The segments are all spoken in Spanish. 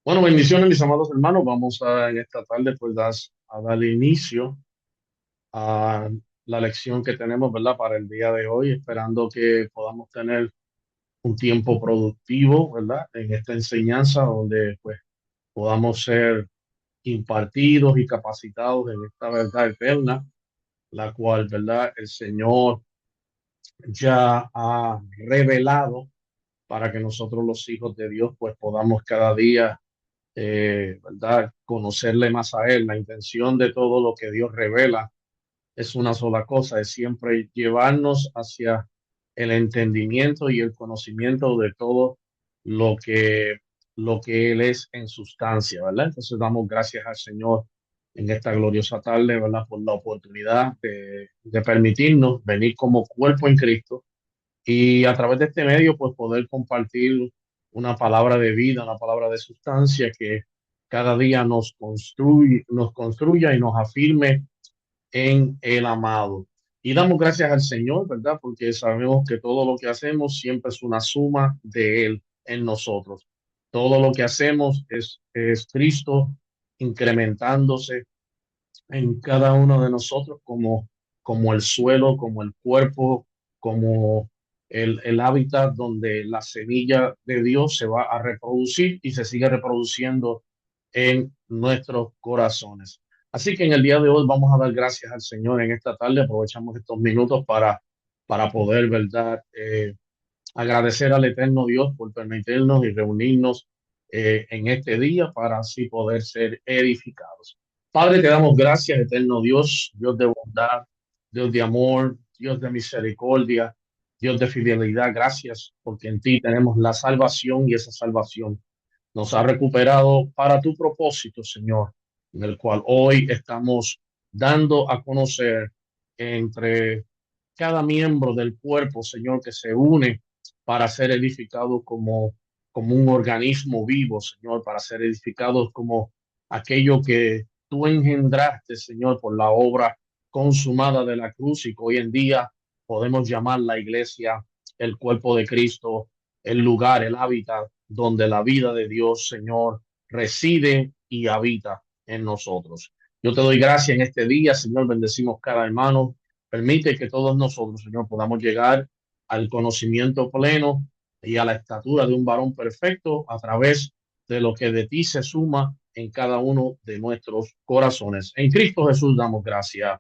Bueno, bendiciones, mis amados hermanos. Vamos a en esta tarde, pues, a darle inicio a la lección que tenemos, ¿verdad? Para el día de hoy, esperando que podamos tener un tiempo productivo, ¿verdad? En esta enseñanza, donde, pues, podamos ser impartidos y capacitados en esta verdad eterna, la cual, ¿verdad? El Señor ya ha revelado para que nosotros, los hijos de Dios, pues, podamos cada día ¿verdad? Conocerle más a Él. La intención de todo lo que Dios revela es una sola cosa, es siempre llevarnos hacia el entendimiento y el conocimiento de todo lo que, lo que Él es en sustancia, ¿verdad? Entonces damos gracias al Señor en esta gloriosa tarde, ¿verdad? Por la oportunidad de permitirnos venir como cuerpo en Cristo y a través de este medio, pues poder compartir una palabra de vida, una palabra de sustancia que cada día nos construya y nos afirme en el amado. Y damos gracias al Señor, ¿verdad? Porque sabemos que todo lo que hacemos siempre es una suma de Él en nosotros. Todo lo que hacemos es Cristo incrementándose en cada uno de nosotros como el suelo, como el cuerpo, como el hábitat donde la semilla de Dios se va a reproducir y se sigue reproduciendo en nuestros corazones. Así que en el día de hoy vamos a dar gracias al Señor en esta tarde. Aprovechamos estos minutos para poder, ¿verdad? Agradecer al eterno Dios por permitirnos y reunirnos en este día para así poder ser edificados. Padre, te damos gracias, eterno Dios, Dios de bondad, Dios de amor, Dios de misericordia, Dios de fidelidad. Gracias porque en ti tenemos la salvación y esa salvación nos ha recuperado para tu propósito, Señor, en el cual hoy estamos dando a conocer entre cada miembro del cuerpo, Señor, que se une para ser edificados como un organismo vivo, Señor, para ser edificados como aquello que tú engendraste, Señor, por la obra consumada de la cruz y que hoy en día podemos llamar la iglesia el cuerpo de Cristo, el lugar, el hábitat donde la vida de Dios, Señor, reside y habita en nosotros. Yo te doy gracias en este día, Señor, bendecimos cada hermano. Permite que todos nosotros, Señor, podamos llegar al conocimiento pleno y a la estatura de un varón perfecto a través de lo que de ti se suma en cada uno de nuestros corazones. En Cristo Jesús damos gracias.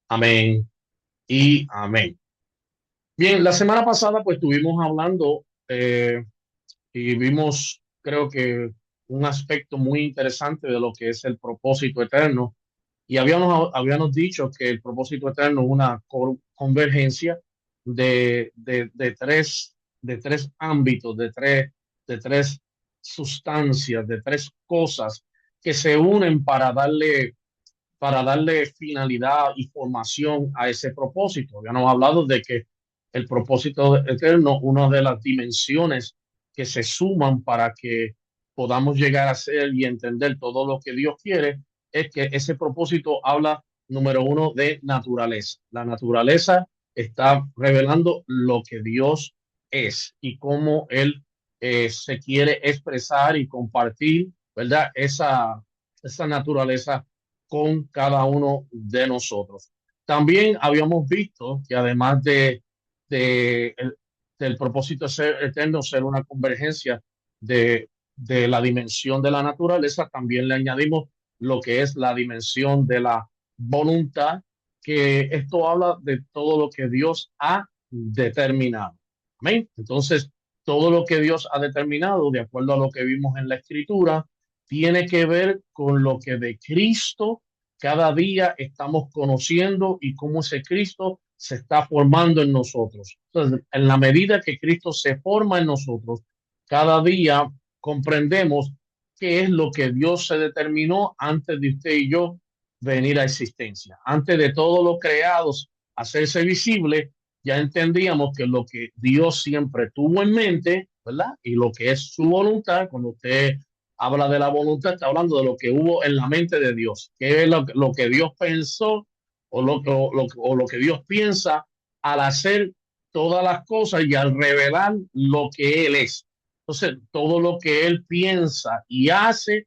Amén y amén. Bien, la semana pasada pues estuvimos hablando y vimos, creo que, un aspecto muy interesante de lo que es el propósito eterno. Y habíamos dicho que el propósito eterno es una convergencia de tres ámbitos, de tres sustancias, de tres cosas que se unen para darle finalidad y formación a ese propósito. Habíamos hablado de que el propósito eterno, una de las dimensiones que se suman para que podamos llegar a ser y entender todo lo que Dios quiere, es que ese propósito habla, número uno, de naturaleza. La naturaleza está revelando lo que Dios es y cómo Él se quiere expresar y compartir, ¿verdad? Esa naturaleza con cada uno de nosotros. También habíamos visto que además del propósito ser eterno, ser una convergencia de la dimensión de la naturaleza, también le añadimos lo que es la dimensión de la voluntad, que esto habla de todo lo que Dios ha determinado. Amén. Entonces, todo lo que Dios ha determinado, de acuerdo a lo que vimos en la escritura, tiene que ver con lo que de Cristo cada día estamos conociendo y cómo ese Cristo se está formando en nosotros. Entonces, en la medida que Cristo se forma en nosotros, cada día comprendemos qué es lo que Dios se determinó antes de usted y yo venir a existencia. Antes de todos los creados hacerse visible, ya entendíamos que lo que Dios siempre tuvo en mente, ¿verdad? Y lo que es su voluntad, cuando usted habla de la voluntad, está hablando de lo que hubo en la mente de Dios, que es lo que Dios pensó o lo que Dios piensa al hacer todas las cosas y al revelar lo que Él es. Entonces, todo lo que él piensa y hace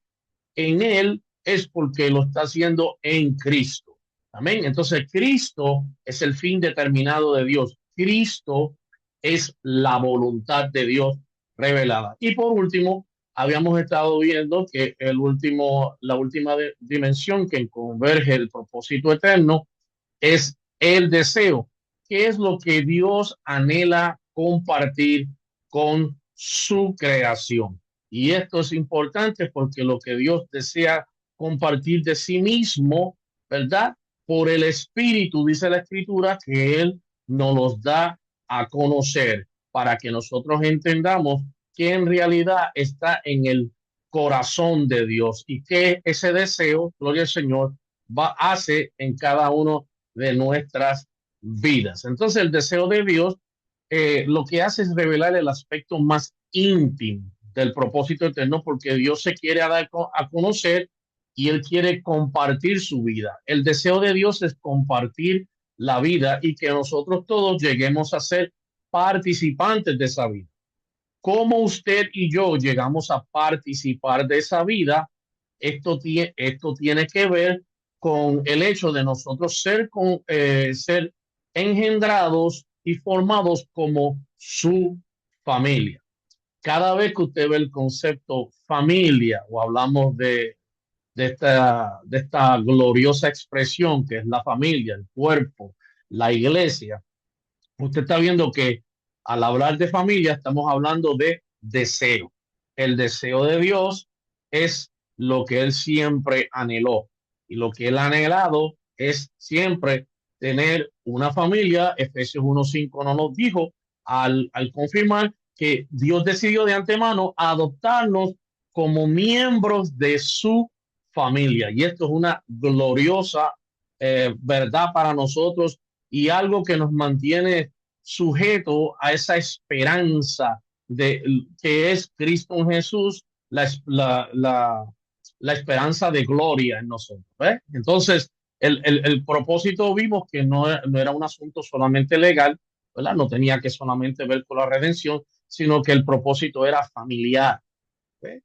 en él es porque lo está haciendo en Cristo. Amén. Entonces, Cristo es el fin determinado de Dios. Cristo es la voluntad de Dios revelada. Y por último, habíamos estado viendo que la última dimensión que converge el propósito eterno es el deseo, que es lo que Dios anhela compartir con su creación. Y esto es importante porque lo que Dios desea compartir de sí mismo, ¿verdad? Por el Espíritu, dice la Escritura, que Él nos los da a conocer para que nosotros entendamos que en realidad está en el corazón de Dios y que ese deseo, gloria al Señor, hace en cada uno de nuestras vidas. Entonces el deseo de Dios lo que hace es revelar el aspecto más íntimo del propósito eterno porque Dios se quiere dar a conocer y Él quiere compartir su vida. El deseo de Dios es compartir la vida y que nosotros todos lleguemos a ser participantes de esa vida. ¿Cómo usted y yo llegamos a participar de esa vida? Esto tiene que ver con el hecho de nosotros ser engendrados y formados como su familia. Cada vez que usted ve el concepto familia o hablamos de esta gloriosa expresión que es la familia, el cuerpo, la iglesia, usted está viendo que al hablar de familia estamos hablando de deseo. El deseo de Dios es lo que Él siempre anheló y lo que Él ha anhelado es siempre tener una familia. Efesios 1:5 no nos dijo al confirmar que Dios decidió de antemano adoptarnos como miembros de su familia. Y esto es una gloriosa verdad para nosotros y algo que nos mantiene sujeto a esa esperanza de que es Cristo en Jesús, la esperanza de gloria en nosotros. ¿Eh? Entonces, el propósito vimos que no era un asunto solamente legal, ¿verdad? No tenía que solamente ver con la redención, sino que el propósito era familiar. ¿Eh?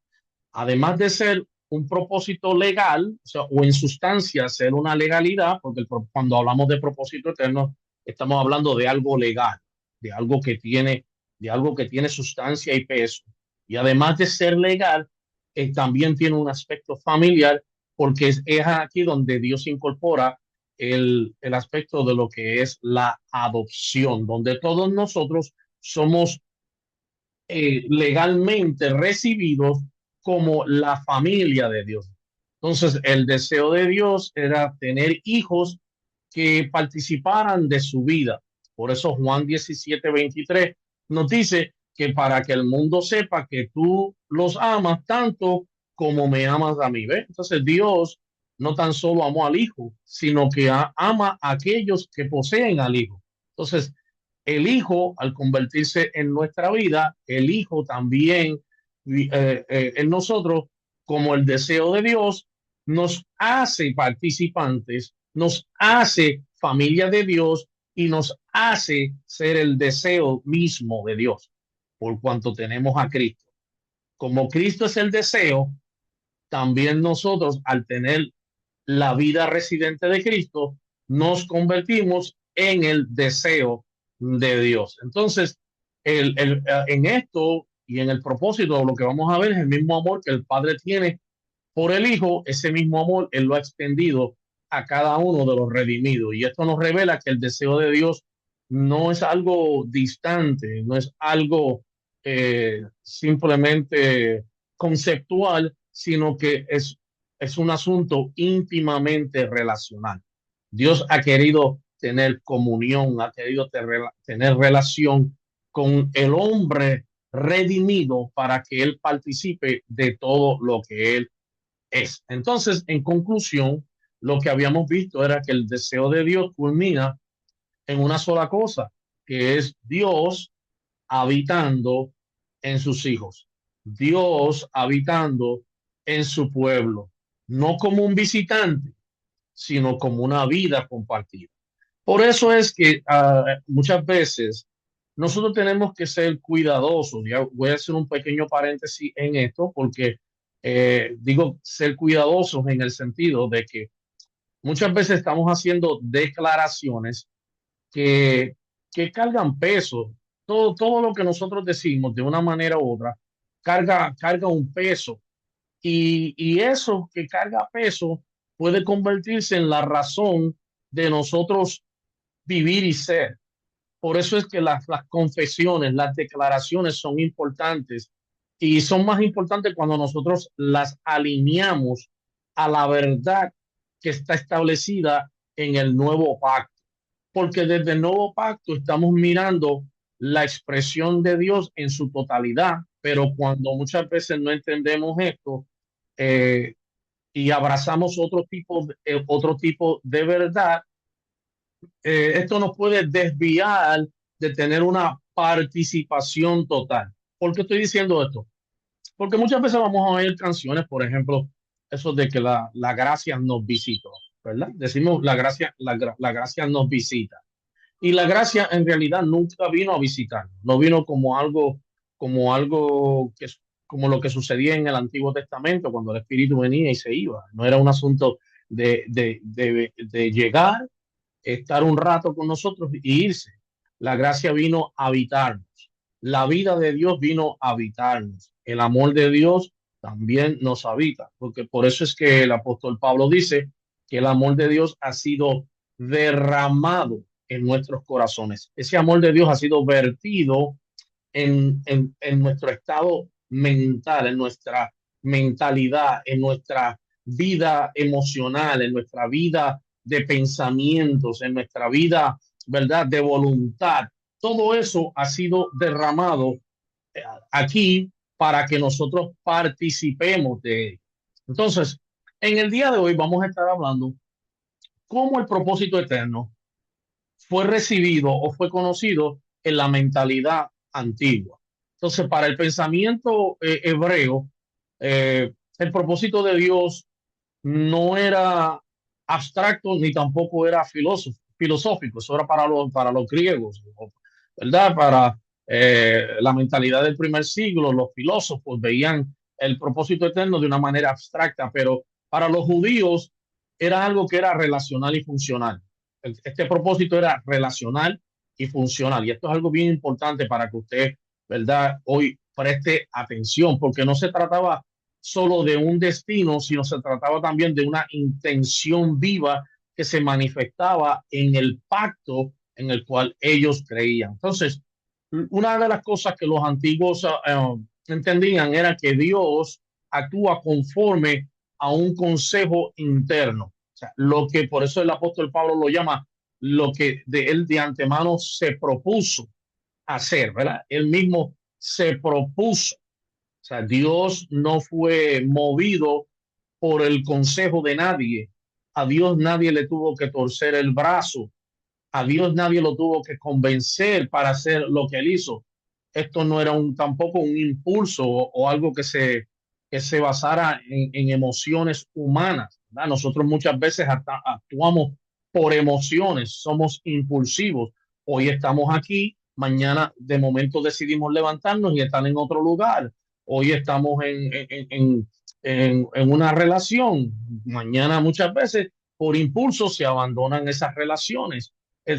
Además de ser un propósito legal, o sea, o en sustancia ser una legalidad, porque cuando hablamos de propósito eterno, estamos hablando de algo legal, de algo que tiene, de algo que tiene sustancia y peso. Y además de ser legal, también tiene un aspecto familiar, porque es aquí donde Dios incorpora el aspecto de lo que es la adopción, donde todos nosotros somos legalmente recibidos como la familia de Dios. Entonces, el deseo de Dios era tener hijos que participaran de su vida. Por eso Juan 17:23 nos dice que para que el mundo sepa que tú los amas tanto como me amas a mí. ¿Ves? Entonces Dios no tan solo amó al Hijo, sino que ama a aquellos que poseen al Hijo. Entonces, el Hijo, al convertirse en nuestra vida, el Hijo también en nosotros, como el deseo de Dios, nos hace participantes, nos hace familia de Dios y nos hace ser el deseo mismo de Dios, por cuanto tenemos a Cristo. Como Cristo es el deseo, también nosotros, al tener la vida residente de Cristo, nos convertimos en el deseo de Dios. Entonces, en esto y en el propósito, lo que vamos a ver es el mismo amor que el Padre tiene por el Hijo, ese mismo amor Él lo ha extendido a cada uno de los redimidos. Y esto nos revela que el deseo de Dios no es algo distante, no es algo simplemente conceptual, sino que es un asunto íntimamente relacional. Dios ha querido tener comunión, ha querido tener relación con el hombre redimido para que él participe de todo lo que él es. Entonces, en conclusión, lo que habíamos visto era que el deseo de Dios culmina en una sola cosa, que es Dios habitando en sus hijos, Dios habitando en su pueblo, no como un visitante, sino como una vida compartida. Por eso es que muchas veces nosotros tenemos que ser cuidadosos. Ya voy a hacer un pequeño paréntesis en esto porque digo ser cuidadosos en el sentido de que muchas veces estamos haciendo declaraciones que, que cargan peso. Todo lo que nosotros decimos de una manera u otra carga un peso y eso que carga peso puede convertirse en la razón de nosotros vivir y ser. Por eso es que las confesiones, las declaraciones son importantes y son más importantes cuando nosotros las alineamos a la verdad que está establecida en el nuevo pacto. Porque desde el nuevo pacto estamos mirando la expresión de Dios en su totalidad, pero cuando muchas veces no entendemos esto eh, y abrazamos otro tipo de verdad, esto nos puede desviar de tener una participación total. ¿Por qué estoy diciendo esto? Porque muchas veces vamos a oír canciones, por ejemplo, eso de que la gracia nos visitó, ¿verdad? Decimos la gracia nos visita. Y la gracia en realidad nunca vino a visitar, no vino como algo que como lo que sucedía en el Antiguo Testamento cuando el Espíritu venía y se iba. No era un asunto de llegar, estar un rato con nosotros y irse. La gracia vino a habitarnos. La vida de Dios vino a habitarnos. El amor de Dios también nos habita, porque por eso es que el apóstol Pablo dice que el amor de Dios ha sido derramado en nuestros corazones. Ese amor de Dios ha sido vertido en nuestro estado mental, en nuestra mentalidad, en nuestra vida emocional, en nuestra vida de pensamientos, en nuestra vida, ¿verdad?, de voluntad. Todo eso ha sido derramado aquí para que nosotros participemos de él. Entonces, en el día de hoy vamos a estar hablando cómo el propósito eterno fue recibido o fue conocido en la mentalidad antigua. Entonces, para el pensamiento hebreo, el propósito de Dios no era abstracto ni tampoco era filosófico, eso era para los griegos, ¿verdad? Para la mentalidad del primer siglo, los filósofos veían el propósito eterno de una manera abstracta, pero para los judíos era algo que era relacional y funcional. Este propósito era relacional y funcional, y esto es algo bien importante para que usted, ¿verdad?, hoy preste atención, porque no se trataba solo de un destino, sino se trataba también de una intención viva que se manifestaba en el pacto en el cual ellos creían. Entonces, una de las cosas que los antiguos entendían era que Dios actúa conforme a un consejo interno. O sea, lo que por eso el apóstol Pablo lo llama lo que de él de antemano se propuso hacer, ¿verdad? Él mismo se propuso. O sea, Dios no fue movido por el consejo de nadie. A Dios nadie le tuvo que torcer el brazo. A Dios nadie lo tuvo que convencer para hacer lo que él hizo. Esto no era tampoco un impulso o algo que se basara en emociones humanas, ¿verdad? Nosotros muchas veces actuamos por emociones, somos impulsivos. Hoy estamos aquí, mañana de momento decidimos levantarnos y estar en otro lugar. Hoy estamos en una relación, mañana muchas veces por impulso se abandonan esas relaciones.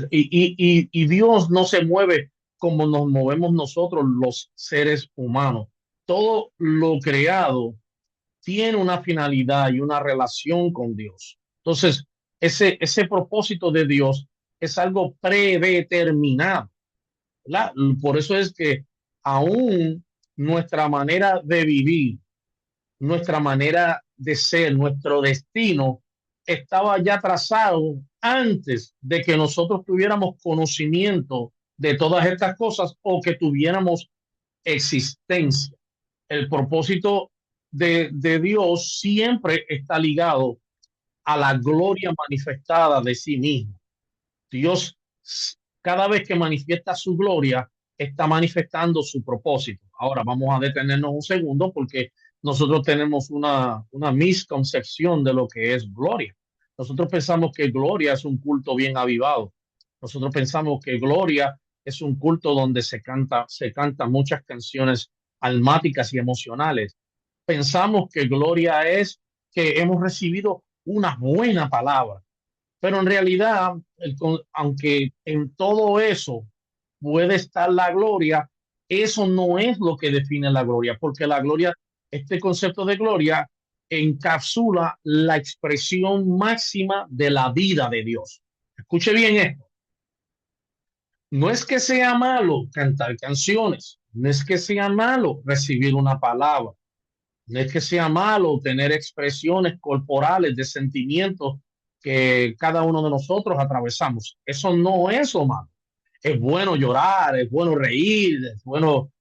Y Dios no se mueve como nos movemos nosotros los seres humanos. Todo lo creado tiene una finalidad y una relación con Dios. Entonces, ese propósito de Dios es algo predeterminado, ¿verdad? Por eso es que aún nuestra manera de vivir, nuestra manera de ser, nuestro destino, estaba ya trazado antes de que nosotros tuviéramos conocimiento de todas estas cosas o que tuviéramos existencia. El propósito de Dios siempre está ligado a la gloria manifestada de sí mismo. Dios, cada vez que manifiesta su gloria, está manifestando su propósito. Ahora vamos a detenernos un segundo porque nosotros tenemos una misconcepción de lo que es gloria. Nosotros pensamos que gloria es un culto bien avivado. Nosotros pensamos que gloria es un culto donde se cantan muchas canciones almáticas y emocionales. Pensamos que gloria es que hemos recibido una buena palabra, pero en realidad, aunque en todo eso puede estar la gloria, eso no es lo que define la gloria, porque la gloria, este concepto de gloria encapsula la expresión máxima de la vida de Dios. Escuche bien esto. No es que sea malo cantar canciones, no es que sea malo recibir una palabra, no es que sea malo tener expresiones corporales de sentimientos que cada uno de nosotros atravesamos. Eso no es lo malo. Es bueno llorar, es bueno reír, es bueno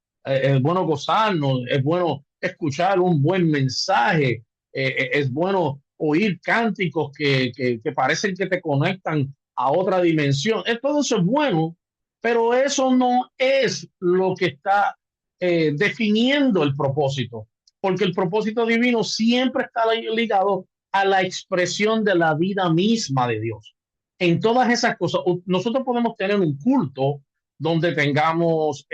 gozarnos, es bueno escuchar un buen mensaje, es bueno oír cánticos que parecen que te conectan a otra dimensión. Todo eso es bueno, pero eso no es lo que está definiendo el propósito, porque el propósito divino siempre está ligado a la expresión de la vida misma de Dios. En todas esas cosas, nosotros podemos tener un culto donde tengamos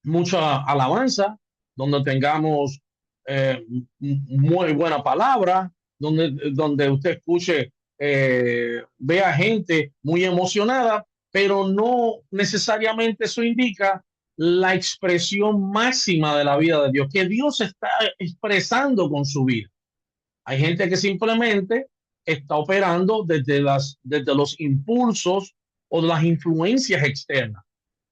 mucha alabanza, donde tengamos eh, muy buena palabra, donde usted escuche, vea gente muy emocionada, pero no necesariamente eso indica la expresión máxima de la vida de Dios, que Dios está expresando con su vida. Hay gente que simplemente está operando desde los impulsos o las influencias externas,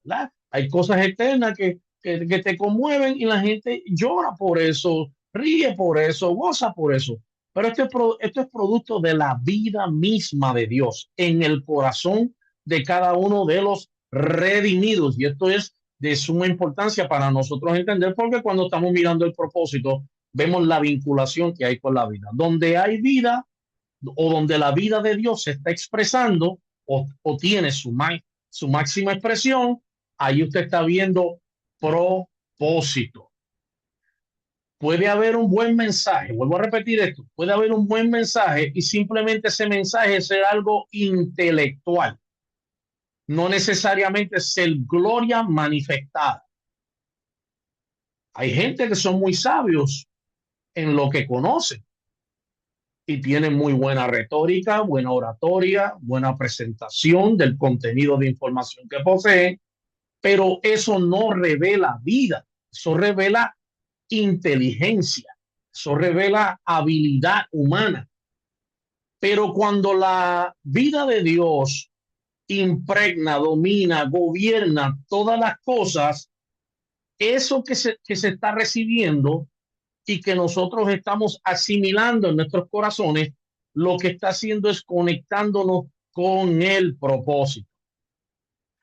¿verdad? Hay cosas externas que te conmueven y la gente llora por eso, ríe por eso, goza por eso. Pero esto es producto de la vida misma de Dios en el corazón de cada uno de los redimidos. Y esto es de suma importancia para nosotros entender, porque cuando estamos mirando el propósito, vemos la vinculación que hay con la vida. Donde hay vida o donde la vida de Dios se está expresando o tiene su máxima expresión, ahí usted está viendo propósito. Puede haber un buen mensaje, vuelvo a repetir esto, puede haber un buen mensaje y simplemente ese mensaje ser algo intelectual, no necesariamente ser gloria manifestada. Hay gente que son muy sabios en lo que conocen y tienen muy buena retórica, buena oratoria, buena presentación del contenido de información que poseen, pero eso no revela vida, eso revela inteligencia, eso revela habilidad humana. Pero cuando la vida de Dios impregna, domina, gobierna todas las cosas, eso que se está recibiendo y que nosotros estamos asimilando en nuestros corazones, lo que está haciendo es conectándonos con el propósito.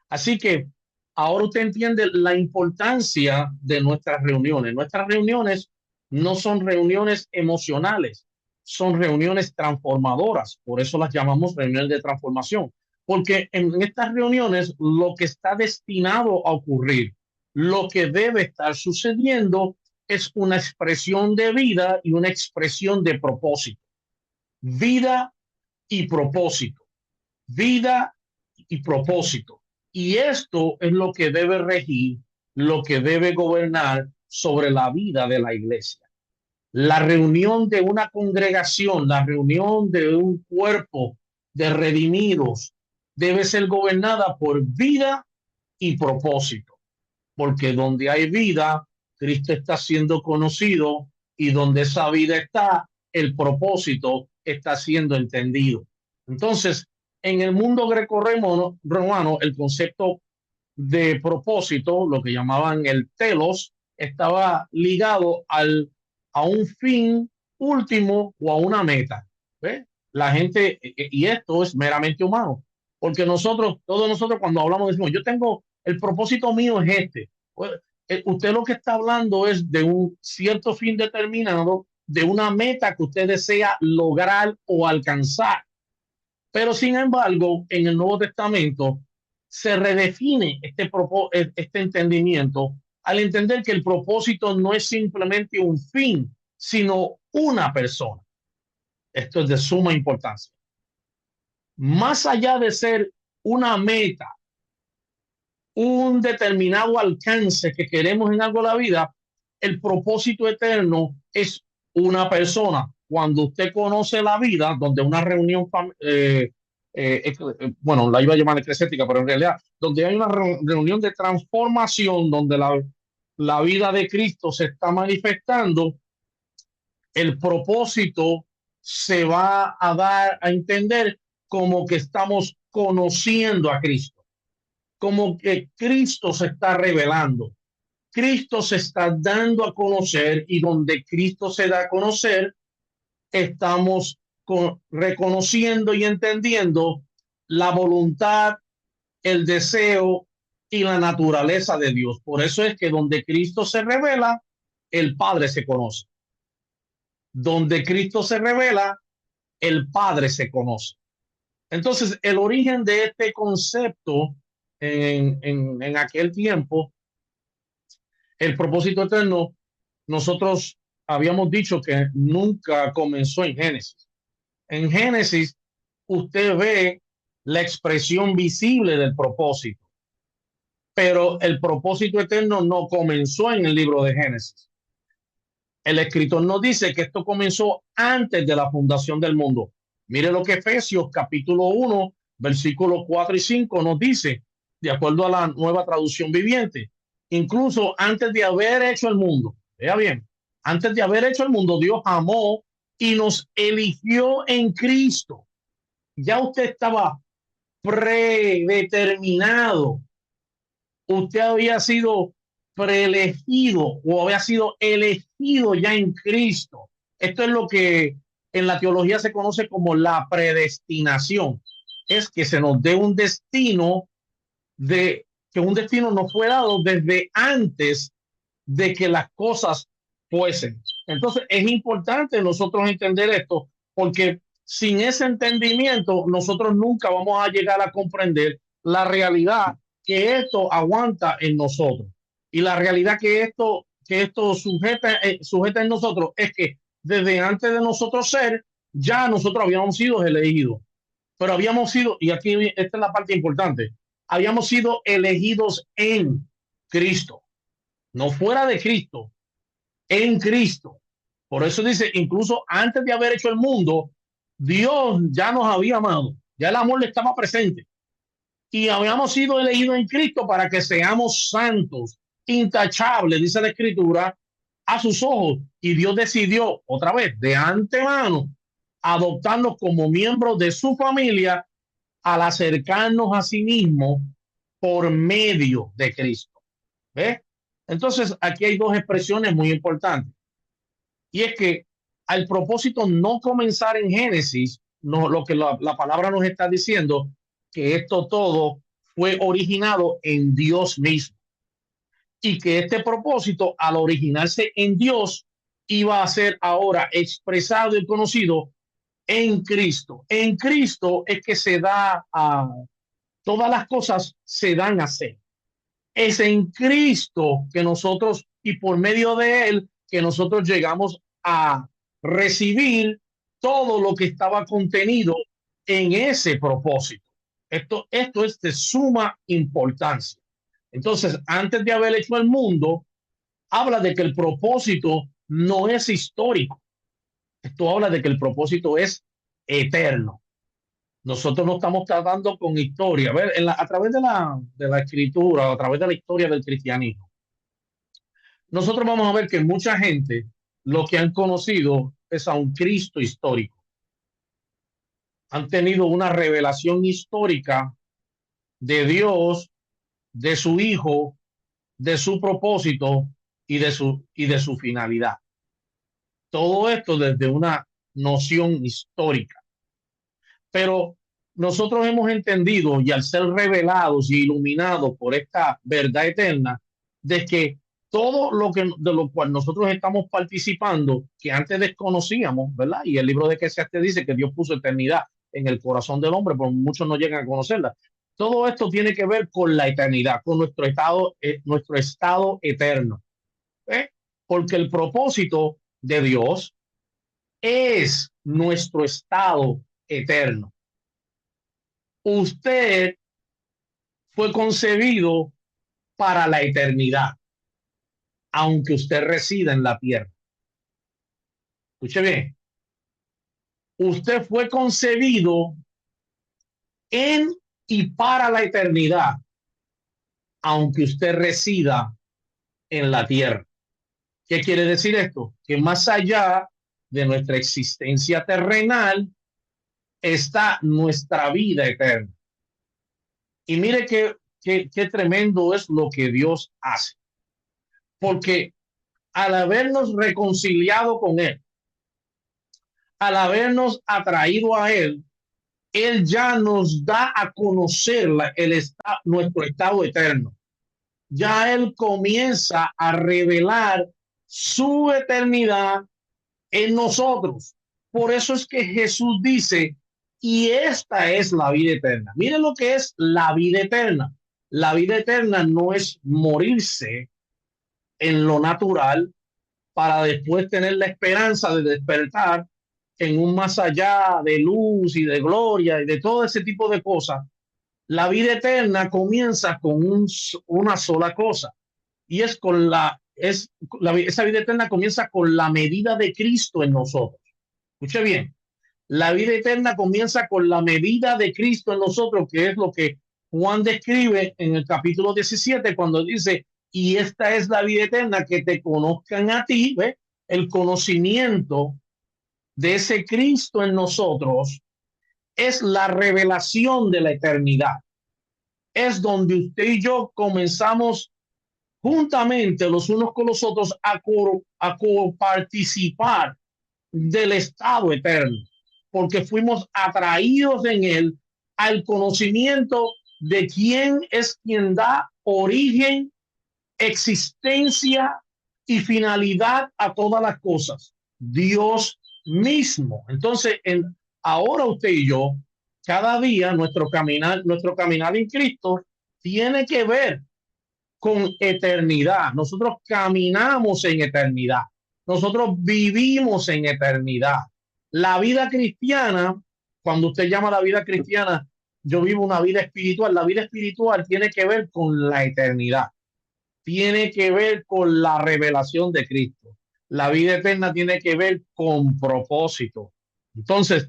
Así que ahora usted entiende la importancia de nuestras reuniones. Nuestras reuniones no son reuniones emocionales, son reuniones transformadoras. Por eso las llamamos reuniones de transformación. Porque en estas reuniones lo que está destinado a ocurrir, lo que debe estar sucediendo es una expresión de vida y una expresión de propósito. Vida y propósito. Vida y propósito. Y esto es lo que debe regir, lo que debe gobernar sobre la vida de la iglesia. La reunión de una congregación, la reunión de un cuerpo de redimidos debe ser gobernada por vida y propósito, porque donde hay vida, Cristo está siendo conocido y donde esa vida está, el propósito está siendo entendido. Entonces, en el mundo greco-romano, el concepto de propósito, lo que llamaban el telos, estaba ligado a un fin último o a una meta. ¿Ve? La gente, y esto es meramente humano, porque todos nosotros cuando hablamos decimos, yo tengo, el propósito mío es este. Pues, usted lo que está hablando es de un cierto fin determinado, de una meta que usted desea lograr o alcanzar. Pero sin embargo, en el Nuevo Testamento se redefine este entendimiento al entender que el propósito no es simplemente un fin, sino una persona. Esto es de suma importancia. Más allá de ser una meta un determinado alcance que queremos en algo de la vida, el propósito eterno es una persona. Cuando usted conoce la vida, donde una reunión, bueno, la iba a llamar eclesiástica, pero en realidad, donde hay una reunión de transformación, donde la vida de Cristo se está manifestando, el propósito se va a dar a entender como que estamos conociendo a Cristo, como que Cristo se está revelando. Cristo se está dando a conocer y donde Cristo se da a conocer, estamos reconociendo y entendiendo la voluntad, el deseo y la naturaleza de Dios. Por eso es que donde Cristo se revela, el Padre se conoce. Donde Cristo se revela, el Padre se conoce. Entonces, el origen de este concepto en aquel tiempo, el propósito eterno, nosotros habíamos dicho que nunca comenzó en Génesis. En Génesis, usted ve la expresión visible del propósito, pero el propósito eterno no comenzó en el libro de Génesis. El escritor nos dice que esto comenzó antes de la fundación del mundo. Mire lo que Efesios capítulo 1, versículos 4 y 5 nos dice, de acuerdo a la nueva traducción viviente. Incluso antes de haber hecho el mundo, vea bien, antes de haber hecho el mundo, Dios amó y nos eligió en Cristo. Ya usted estaba predeterminado, usted había sido preelegido o había sido elegido ya en Cristo. Esto es lo que en la teología se conoce como la predestinación. Es que se nos dé un destino de que un destino nos fue dado desde antes de que las cosas fuesen. Entonces es importante nosotros entender esto porque sin ese entendimiento nosotros nunca vamos a llegar a comprender la realidad que esto aguanta en nosotros. Y la realidad que esto sujeta en nosotros es que desde antes de nosotros ser, ya nosotros habíamos sido elegidos. Pero habíamos sido, y aquí esta es la parte importante, habíamos sido elegidos en Cristo, no fuera de Cristo, en Cristo. Por eso dice, incluso antes de haber hecho el mundo, Dios ya nos había amado, ya el amor le estaba presente y habíamos sido elegidos en Cristo para que seamos santos, intachables, dice la Escritura, a sus ojos. Y Dios decidió, otra vez, de antemano, adoptarnos como miembros de su familia al acercarnos a sí mismo por medio de Cristo. ¿Ves? Entonces, aquí hay dos expresiones muy importantes. Y es que al propósito no comenzar en Génesis, no, lo que la palabra nos está diciendo, que esto todo fue originado en Dios mismo. Y que este propósito, al originarse en Dios, iba a ser ahora expresado y conocido en Cristo. En Cristo es que se da a todas las cosas se dan a ser. Es en Cristo que nosotros y por medio de Él que nosotros llegamos a recibir todo lo que estaba contenido en ese propósito. Esto es de suma importancia. Entonces, antes de haber hecho el mundo, habla de que el propósito no es histórico. Esto habla de que el propósito es eterno. Nosotros no estamos tratando con historia. A ver, a través de la escritura, a través de la historia del cristianismo, nosotros vamos a ver que mucha gente lo que han conocido es a un Cristo histórico. Han tenido una revelación histórica de Dios, de su Hijo, de su propósito y de su finalidad. Todo esto desde una noción histórica. Pero nosotros hemos entendido y al ser revelados y iluminados por esta verdad eterna, de que todo lo que de lo cual nosotros estamos participando, que antes desconocíamos, ¿verdad? Y el libro de Eclesiastés dice que Dios puso eternidad en el corazón del hombre, pero muchos no llegan a conocerla. Todo esto tiene que ver con la eternidad, con nuestro estado eterno. ¿Eh? Porque el propósito de Dios es nuestro estado eterno. Usted fue concebido para la eternidad, aunque usted resida en la tierra. Escuche bien, usted fue concebido en y para la eternidad, aunque usted resida en la tierra. ¿Qué quiere decir esto? Que más allá de nuestra existencia terrenal está nuestra vida eterna. Y mire qué tremendo es lo que Dios hace. Porque al habernos reconciliado con Él, al habernos atraído a Él, Él ya nos da a conocer nuestro estado eterno. Ya Él comienza a revelar su eternidad en nosotros. Por eso es que Jesús dice, y esta es la vida eterna. Miren lo que es la vida eterna. La vida eterna no es morirse en lo natural para después tener la esperanza de despertar en un más allá de luz y de gloria y de todo ese tipo de cosas. La vida eterna comienza con una sola cosa y es con esa vida eterna comienza con la medida de Cristo en nosotros. Escuche bien, la vida eterna comienza con la medida de Cristo en nosotros, que es lo que Juan describe en el capítulo 17 cuando dice, y esta es la vida eterna, que te conozcan a ti, ¿ve? El conocimiento de ese Cristo en nosotros es la revelación de la eternidad. Es donde usted y yo comenzamos juntamente los unos con los otros a participar del estado eterno, porque fuimos atraídos en él al conocimiento de quién es quien da origen, existencia y finalidad a todas las cosas, Dios mismo. Entonces, ahora usted y yo, cada día nuestro caminar en Cristo tiene que ver con eternidad. Nosotros caminamos en eternidad. Nosotros vivimos en eternidad. La vida cristiana, cuando usted llama la vida cristiana, yo vivo una vida espiritual. La vida espiritual tiene que ver con la eternidad. Tiene que ver con la revelación de Cristo. La vida eterna tiene que ver con propósito. Entonces,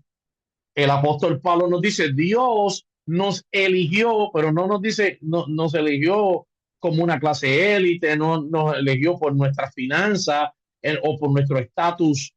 el apóstol Pablo nos dice, Dios nos eligió, pero no nos dice, no, nos eligió como una clase élite, no nos eligió por nuestra finanza o por nuestro estatus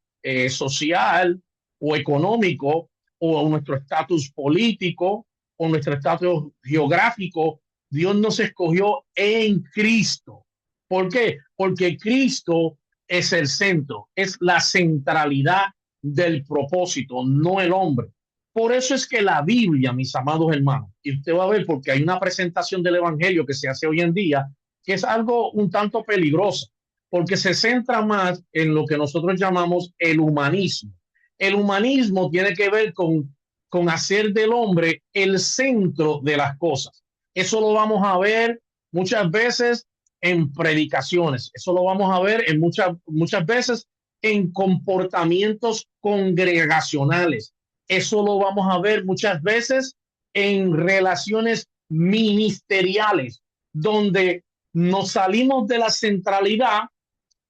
social o económico o nuestro estatus político o nuestro estatus geográfico. Dios nos escogió en Cristo. ¿Por qué? Porque Cristo es el centro, es la centralidad del propósito, no el hombre. Por eso es que la Biblia, mis amados hermanos, y usted va a ver porque hay una presentación del Evangelio que se hace hoy en día, que es algo un tanto peligroso, porque se centra más en lo que nosotros llamamos el humanismo. El humanismo tiene que ver con hacer del hombre el centro de las cosas. Eso lo vamos a ver muchas veces en predicaciones, eso lo vamos a ver en muchas veces en comportamientos congregacionales. Eso lo vamos a ver muchas veces en relaciones ministeriales, donde nos salimos de la centralidad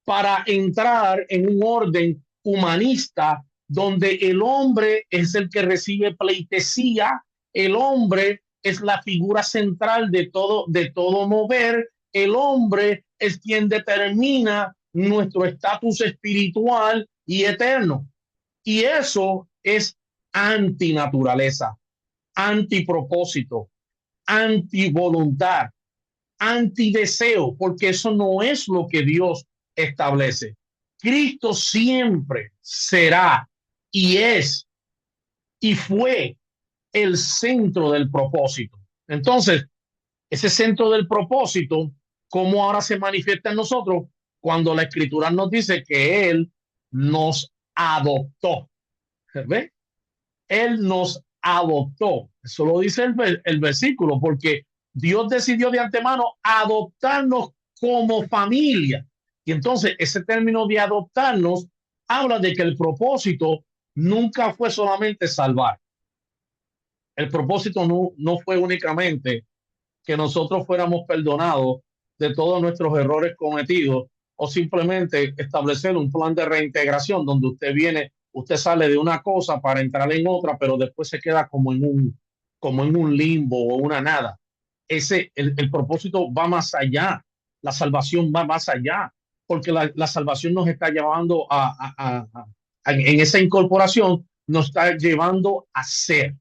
para entrar en un orden humanista, donde el hombre es el que recibe pleitesía, el hombre es la figura central de todo mover, el hombre es quien determina nuestro estatus espiritual y eterno. Y eso es antinaturaleza, antipropósito, antivoluntad, antideseo, porque eso no es lo que Dios establece. Cristo siempre será y es y fue el centro del propósito. Entonces, ese centro del propósito, ¿cómo ahora se manifiesta en nosotros? Cuando la Escritura nos dice que Él nos adoptó. ¿Ve? Él nos adoptó. Eso lo dice el versículo, porque Dios decidió de antemano adoptarnos como familia. Y entonces ese término de adoptarnos habla de que el propósito nunca fue solamente salvar. El propósito no fue únicamente que nosotros fuéramos perdonados de todos nuestros errores cometidos, o simplemente establecer un plan de reintegración donde usted sale de una cosa para entrar en otra, pero después se queda como en un limbo o una nada. El propósito va más allá, la salvación va más allá, porque la salvación nos está llevando en esa incorporación, nos está llevando a ser.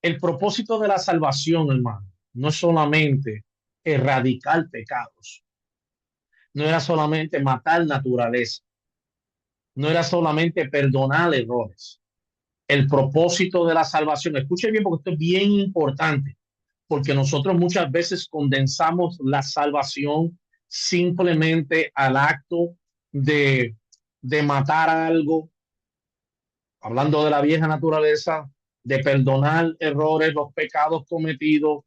El propósito de la salvación, hermano, no es solamente erradicar pecados, no era solamente matar naturaleza, no era solamente perdonar errores. El propósito de la salvación, escuche bien porque esto es bien importante, porque nosotros muchas veces condensamos la salvación simplemente al acto de, de matar algo, hablando de la vieja naturaleza, de perdonar errores, los pecados cometidos.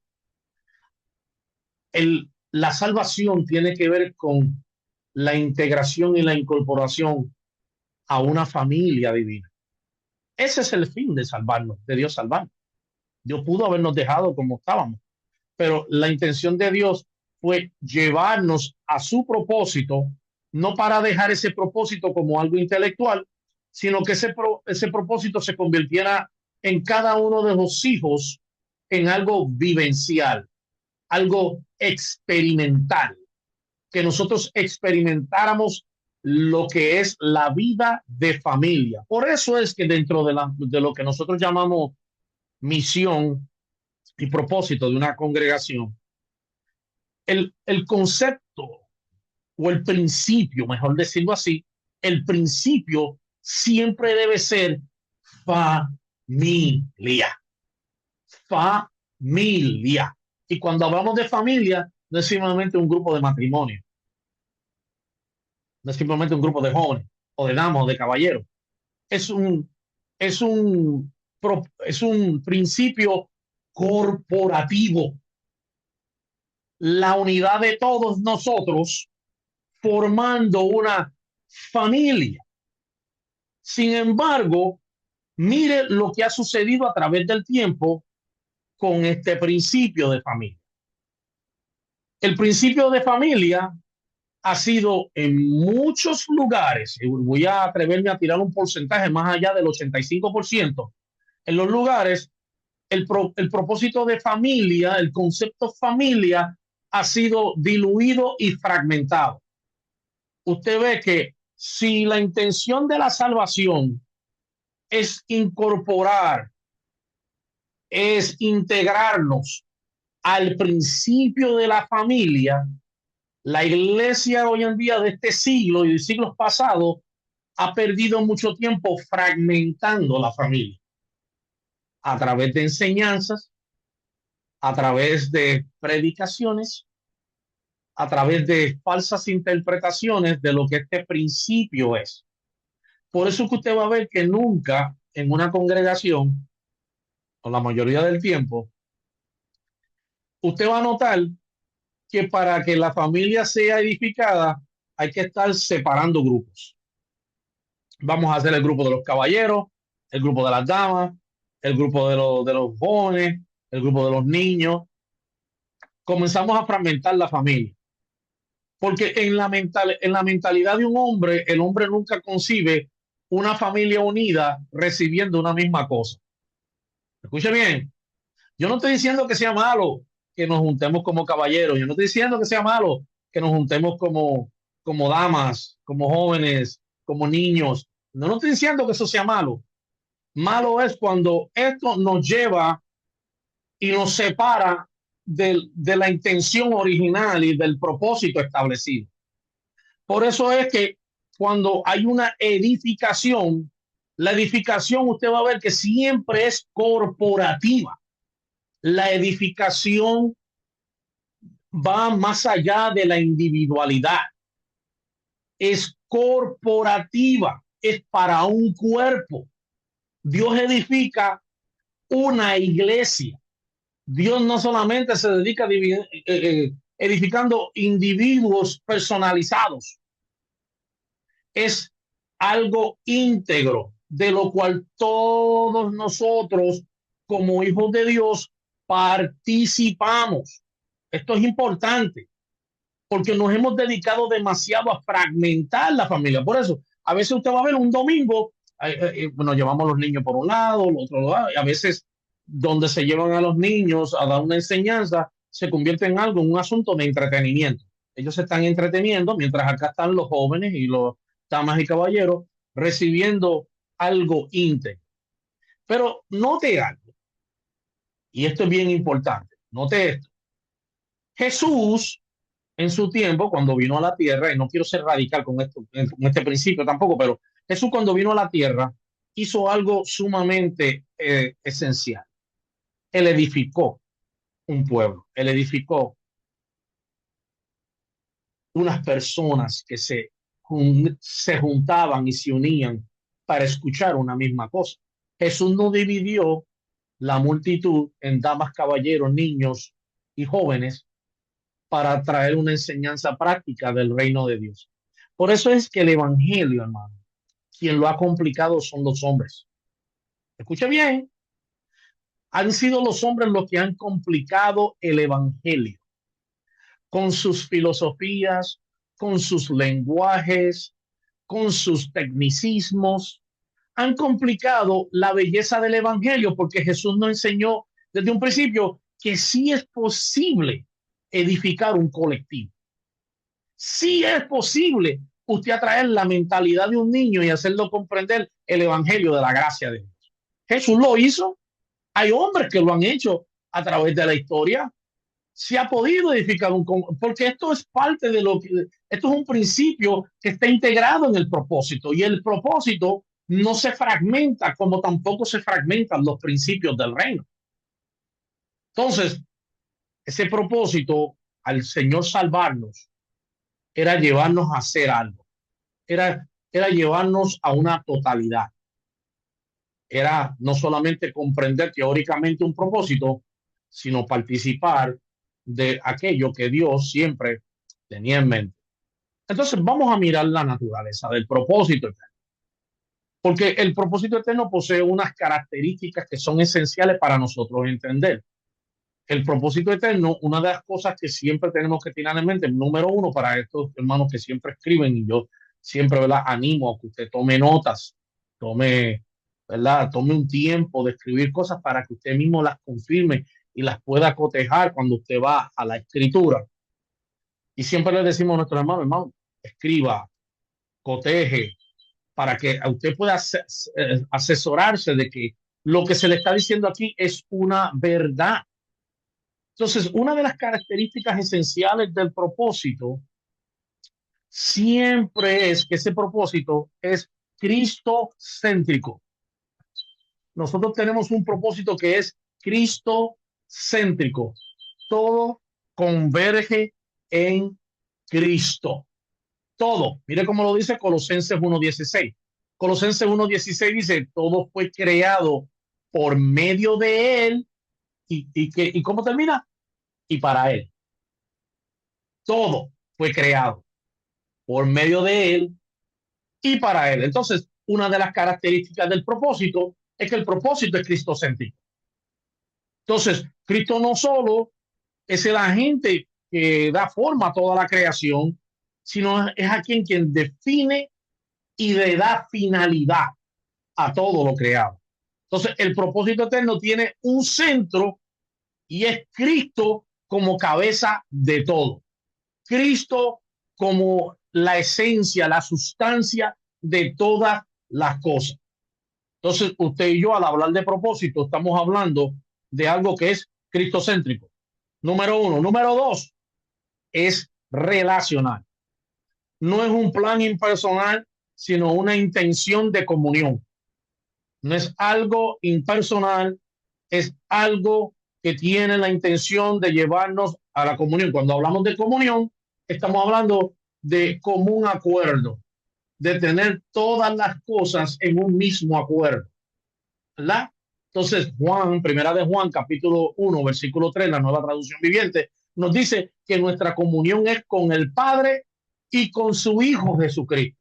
La salvación tiene que ver con la integración y la incorporación a una familia divina. Ese es el fin de salvarnos, de Dios salvarnos. Dios pudo habernos dejado como estábamos, pero la intención de Dios fue llevarnos a su propósito, no para dejar ese propósito como algo intelectual, sino que ese propósito se convirtiera en cada uno de los hijos en algo vivencial, algo experimental, que nosotros experimentáramos lo que es la vida de familia. Por eso es que dentro de lo que nosotros llamamos misión y propósito de una congregación, el concepto o el principio, mejor decirlo así, el principio siempre debe ser familia. Familia. Y cuando hablamos de familia, no es simplemente un grupo de matrimonio, no es simplemente un grupo de jóvenes o de damas o de caballeros. Es un, es un, es un principio corporativo. La unidad de todos nosotros formando una familia. Sin embargo, mire lo que ha sucedido a través del tiempo con este principio de familia. El principio de familia ha sido en muchos lugares, y voy a atreverme a tirar un porcentaje más allá del 85%, en los lugares, el propósito de familia, el concepto familia, ha sido diluido y fragmentado. Usted ve que si la intención de la salvación es incorporar, es integrarnos al principio de la familia, la iglesia hoy en día de este siglo y de siglos pasados ha perdido mucho tiempo fragmentando la familia a través de enseñanzas, a través de predicaciones, a través de falsas interpretaciones de lo que este principio es. Por eso que usted va a ver que nunca en una congregación, o la mayoría del tiempo, usted va a notar que para que la familia sea edificada hay que estar separando grupos. Vamos a hacer el grupo de los caballeros, el grupo de las damas, el grupo de los jóvenes, el grupo de los niños. Comenzamos a fragmentar la familia. Porque en la mentalidad de un hombre, el hombre nunca concibe una familia unida recibiendo una misma cosa. Escuche bien, yo no estoy diciendo que sea malo que nos juntemos como caballeros, yo no estoy diciendo que sea malo que nos juntemos como damas, como jóvenes, como niños. No estoy diciendo que eso sea malo. Malo es cuando esto nos lleva y nos separa de la intención original y del propósito establecido. Por eso es que cuando hay una edificación, la edificación usted va a ver que siempre es corporativa. La edificación va más allá de la individualidad. Es corporativa, es para un cuerpo. Dios edifica una iglesia. Dios no solamente se dedica a edificando individuos personalizados, es algo íntegro, de lo cual todos nosotros, como hijos de Dios, participamos. Esto es importante. porque nos hemos dedicado demasiado a fragmentar la familia. Por eso, a veces usted va a ver un domingo, bueno, llevamos a los niños por un lado, el otro lado, y a veces donde se llevan a los niños a dar una enseñanza, se convierte en algo, en un asunto de entretenimiento. Ellos se están entreteniendo, mientras acá están los jóvenes y los damas y caballeros recibiendo algo íntegro. Pero note algo, y esto es bien importante, note esto. Jesús, en su tiempo, cuando vino a la tierra, y no quiero ser radical con esto, con este principio tampoco, pero Jesús cuando vino a la tierra hizo algo sumamente esencial. Él edificó un pueblo, él edificó unas personas que se juntaban y se unían para escuchar una misma cosa. Jesús no dividió la multitud en damas, caballeros, niños y jóvenes para traer una enseñanza práctica del reino de Dios. Por eso es que el evangelio, hermano, quien lo ha complicado son los hombres. Escuche bien, han sido los hombres los que han complicado el evangelio con sus filosofías, con sus lenguajes, con sus tecnicismos. Han complicado la belleza del evangelio porque Jesús nos enseñó desde un principio que sí es posible edificar un colectivo. Sí es posible usted atraer la mentalidad de un niño y hacerlo comprender el evangelio de la gracia de Dios. Jesús lo hizo. Hay hombres que lo han hecho a través de la historia. Se ha podido edificar porque esto es parte de lo que, esto es un principio que está integrado en el propósito y el propósito no se fragmenta como tampoco se fragmentan los principios del reino. Entonces, ese propósito al Señor salvarnos era llevarnos a hacer algo, era llevarnos a una totalidad, era no solamente comprender teóricamente un propósito, sino participar de aquello que Dios siempre tenía en mente. Entonces vamos a mirar la naturaleza del propósito eterno, porque el propósito eterno posee unas características que son esenciales para nosotros entender. El propósito eterno, una de las cosas que siempre tenemos que tener en mente, número uno, para estos hermanos que siempre escriben, y yo siempre, ¿verdad?, animo a que usted tome notas, tome, ¿verdad?, tome un tiempo de escribir cosas para que usted mismo las confirme y las pueda cotejar cuando usted va a la escritura. Y siempre le decimos a nuestros hermanos, hermano, escriba, coteje, para que usted pueda asesorarse de que lo que se le está diciendo aquí es una verdad. Entonces, una de las características esenciales del propósito siempre es que ese propósito es cristocéntrico. Nosotros tenemos un propósito que es cristocéntrico. Todo converge en Cristo. Todo. Mire cómo lo dice Colosenses 1:16. Colosenses 1:16 dice, todo fue creado por medio de Él. ¿Y cómo termina? Y para Él. Todo fue creado por medio de Él y para Él. Entonces, una de las características del propósito es que el propósito es cristocéntrico. Entonces, Cristo no solo es el agente que da forma a toda la creación, sino es a quien define y le da finalidad a todo lo creado. Entonces, el propósito eterno tiene un centro y es Cristo como cabeza de todo. Cristo como la esencia, la sustancia de todas las cosas. Entonces, usted y yo, al hablar de propósito, estamos hablando de algo que es cristocéntrico. Número uno. Número dos, es relacional. No es un plan impersonal, sino una intención de comunión. No es algo impersonal, es algo que tiene la intención de llevarnos a la comunión. Cuando hablamos de comunión, estamos hablando de común acuerdo, de tener todas las cosas en un mismo acuerdo, ¿verdad? Entonces, primera de Juan, capítulo 1, versículo 3, la nueva traducción viviente, nos dice que nuestra comunión es con el Padre y con su Hijo Jesucristo.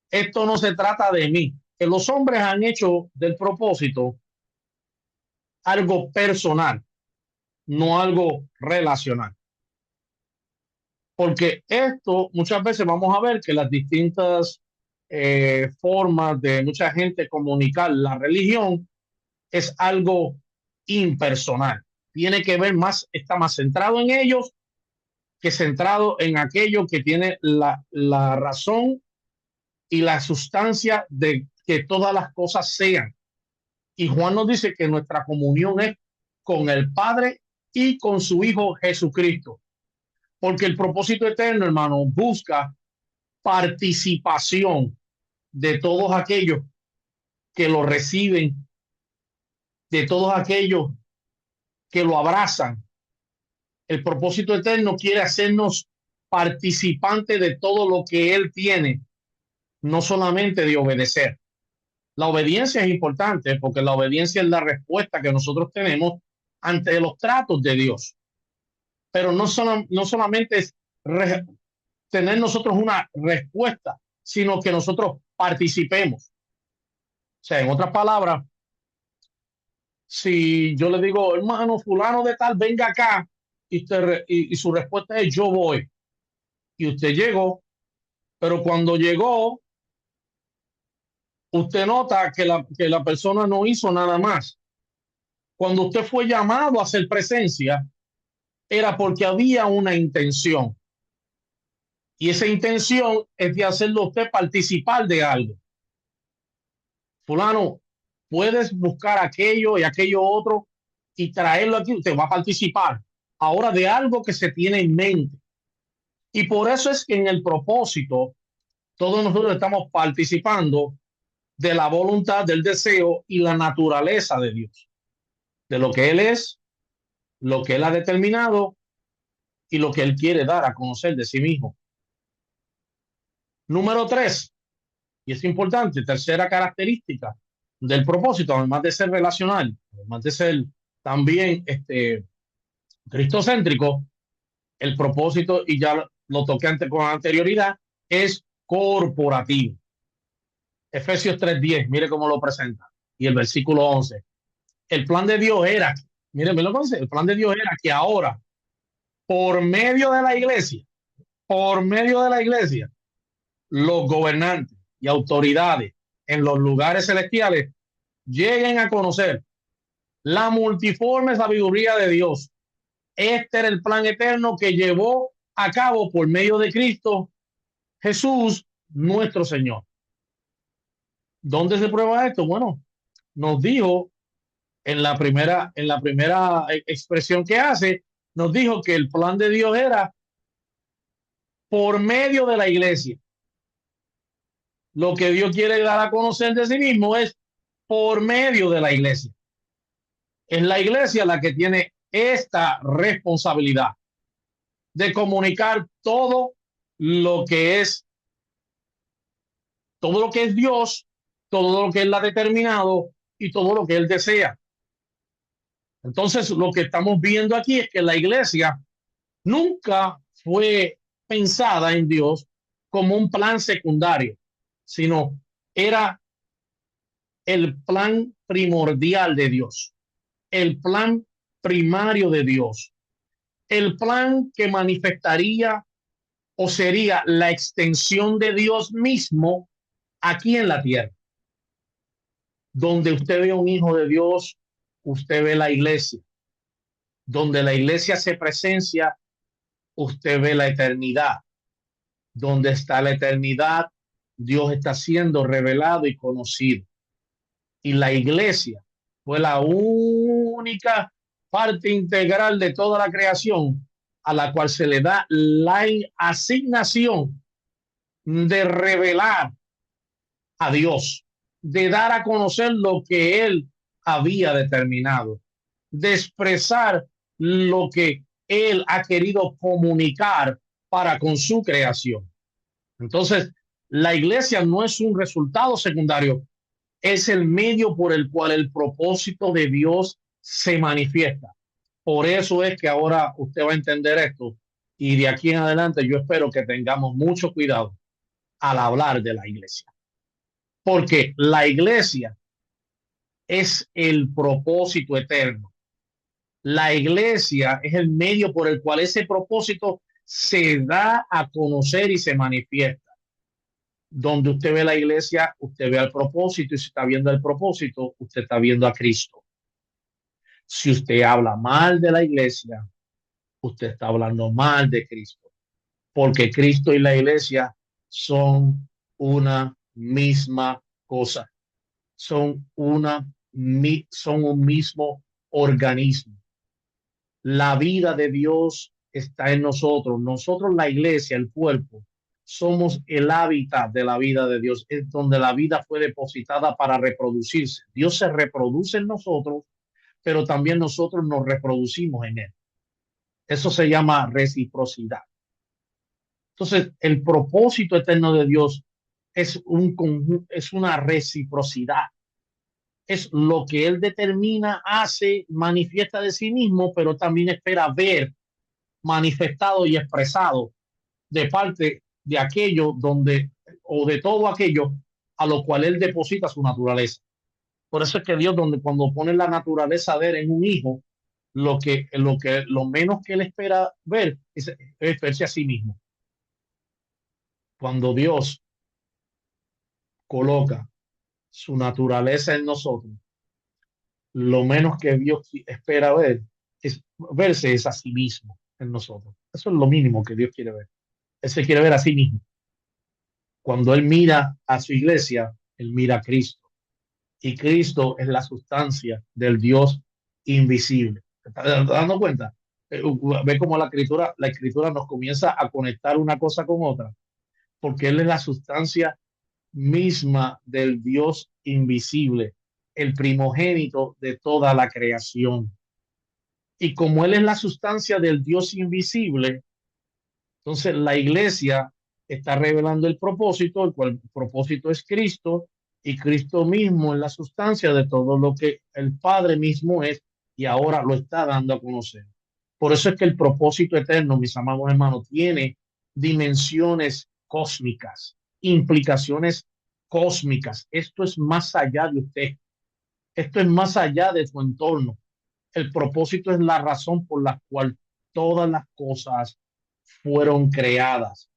Esto no se trata de mí, que los hombres han hecho del propósito algo personal, no algo relacional. Porque esto muchas veces vamos a ver que las distintas formas de mucha gente comunicar la religión es algo impersonal. Tiene que ver más, está más centrado en ellos que centrado en aquello que tiene la razón y la sustancia de que todas las cosas sean. Y Juan nos dice que nuestra comunión es con el Padre y con su Hijo Jesucristo. Porque el propósito eterno, hermano, busca participación de todos aquellos que lo reciben, de todos aquellos que lo abrazan. El propósito eterno quiere hacernos participantes de todo lo que Él tiene, no solamente de obedecer. La obediencia es importante porque la obediencia es la respuesta que nosotros tenemos ante los tratos de Dios. Pero no solamente es tener nosotros una respuesta, sino que nosotros participemos. O sea, en otras palabras, si yo le digo, hermano fulano de tal, venga acá, y su respuesta es yo voy, y usted llegó, pero cuando llegó, usted nota que la persona no hizo nada más. Cuando usted fue llamado a hacer presencia, era porque había una intención. Y esa intención es de hacerlo usted participar de algo. Fulano, puedes buscar aquello y aquello otro y traerlo aquí. Usted va a participar ahora de algo que se tiene en mente. Y por eso es que en el propósito, todos nosotros estamos participando de la voluntad, del deseo y la naturaleza de Dios, de lo que Él es, lo que Él ha determinado y lo que Él quiere dar a conocer de sí mismo. Número 3, y es importante, tercera característica del propósito, además de ser relacional, además de ser también cristocéntrico, el propósito, y ya lo toqué antes con anterioridad, es corporativo. Efesios 3:10, mire cómo lo presenta. Y el versículo 11. El plan de Dios era, mire, me lo conoce, el plan de Dios era que ahora, por medio de la iglesia, por medio de la iglesia, los gobernantes y autoridades en los lugares celestiales lleguen a conocer la multiforme sabiduría de Dios. Este era el plan eterno que llevó a cabo por medio de Cristo Jesús, nuestro Señor. ¿Dónde se prueba esto? Bueno, nos dijo en la primera expresión que hace, nos dijo que el plan de Dios era por medio de la iglesia. Lo que Dios quiere dar a conocer de sí mismo es por medio de la iglesia. Es la iglesia la que tiene esta responsabilidad de comunicar lo que es, todo lo que es Dios, todo lo que Él ha determinado y todo lo que Él desea. Entonces, lo que estamos viendo aquí es que la iglesia nunca fue pensada en Dios como un plan secundario, sino era el plan primordial de Dios, el plan primario de Dios, el plan que manifestaría o sería la extensión de Dios mismo aquí en la tierra. Donde usted ve un hijo de Dios, usted ve la iglesia. Donde la iglesia se presencia, usted ve la eternidad. Donde está la eternidad, Dios está siendo revelado y conocido. Y la iglesia fue la única parte integral de toda la creación a la cual se le da la asignación de revelar a Dios, de dar a conocer lo que Él había determinado, de expresar lo que Él ha querido comunicar para con su creación. Entonces, la iglesia no es un resultado secundario, es el medio por el cual el propósito de Dios se manifiesta. Por eso es que ahora usted va a entender esto y de aquí en adelante yo espero que tengamos mucho cuidado al hablar de la iglesia, porque la iglesia es el propósito eterno. La iglesia es el medio por el cual ese propósito se da a conocer y se manifiesta. Donde usted ve la iglesia, usted ve el propósito, y si está viendo el propósito, usted está viendo a Cristo. Si usted habla mal de la iglesia, usted está hablando mal de Cristo, porque Cristo y la iglesia son una misma cosa, son un mismo organismo. La vida de Dios está en nosotros. Nosotros, la iglesia, el cuerpo, somos el hábitat de la vida de Dios, es donde la vida fue depositada para reproducirse. Dios se reproduce en nosotros, pero también nosotros nos reproducimos en él. Eso se llama reciprocidad. Entonces, el propósito eterno de Dios es una reciprocidad. Es lo que él determina, hace, manifiesta de sí mismo, pero también espera ver manifestado y expresado de parte de aquello donde, o de todo aquello a lo cual él deposita su naturaleza. Por eso es que Dios, donde cuando pone la naturaleza de él en un hijo, lo menos que él espera ver es verse a sí mismo. Cuando Dios coloca su naturaleza en nosotros, lo menos que Dios espera ver es verse es a sí mismo en nosotros. Eso es lo mínimo que Dios quiere ver. Él se quiere ver a sí mismo. Cuando él mira a su iglesia, él mira a Cristo. Y Cristo es la sustancia del Dios invisible. ¿Te estás dando cuenta? Ve cómo la escritura nos comienza a conectar una cosa con otra, porque él es la sustancia misma del Dios invisible, el primogénito de toda la creación. Y como él es la sustancia del Dios invisible, entonces la iglesia está revelando el propósito, el cual el propósito es Cristo, y Cristo mismo es la sustancia de todo lo que el Padre mismo es, y ahora lo está dando a conocer. Por eso es que el propósito eterno, mis amados hermanos, tiene dimensiones cósmicas, implicaciones cósmicas. Esto es más allá de usted. Esto es más allá de su entorno. El propósito es la razón por la cual todas las cosas fueron creadas,